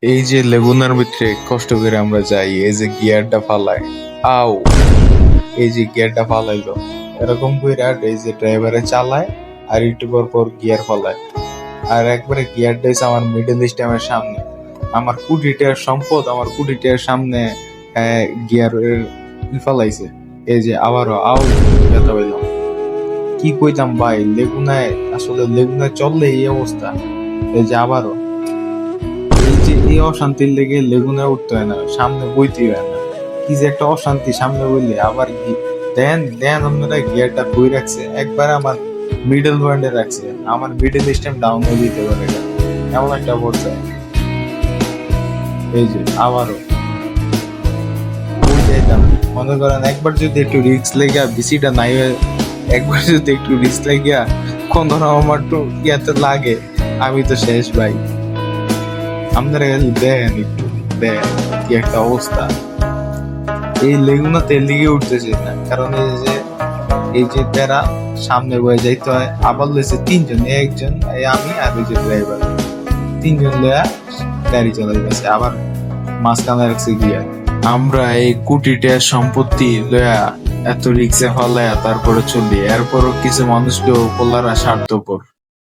এই যে লেগুনার ভিতরে কষ্ট করে আমরা যাই, এই যে গিয়ারটা ফালাই, আও, এই যে গিয়ারটা ফালাইলো এরকম কইরা এই যে ড্রাইভারে চালায়, আর একটু পর পর গিয়ার ফালায়। আর একবারে গিয়ার দিয়েছে আমার মিডল স্টেমের সামনে। আমার কুটিটার সম্পদ, আমার কুটিটার সামনে গিয়ার ফালাইছে। এই যে আবারও আও, ব্যথা পাইলাম। কি কইতাম ভাই, লেগুনায় আসলে লেগুনায় চললে এই অবস্থা। এই যে আবারও এই যে এই অশান্তির লেগে লেগুনে উঠতে হয় না, সামনে বইতে হয় না। কি যে একটা অশান্তি, সামনে বললে আবার দেন দেন আপনারা গিয়ারটা কই রাখছে, একবার আমার মিডল পয়েন্টে রাখছে, আমার মিডল স্টেম ডাউন হয়ে দিতে পারে গা। এমন একটা পর্যায়ে। এই যে আবারও ওই যাইতাম, মনে করেন একবার যদি একটু রিস্ক লেগে বিসিটা নাই হয়ে, একবার যদি একটু রিস্ক লেগে কোন আমার তো ইয়াতে লাগে, আমি তো শেষ ভাই। আপনারা খালি দেন একটু, দেন কি একটা অবস্থা। এই লেগুনা তেল দিকে উঠতেছে না, কারণ এই যে তেরা সামনে বয়ে যাইতে হয়, আবার লইছে তিনজন, একজন এই আমি আর ওই যে ড্রাইভার, তিনজন লয়া গাড়ি চালাইতেছে, আবার মাঝখানে রাখছে গিয়া। আমরা এই কোটিটা সম্পত্তি লয়া এত রিক্সে ফলায়া তারপরে চলি, এরপরও কিছু মানুষকে পোলারা স্বার্থপর।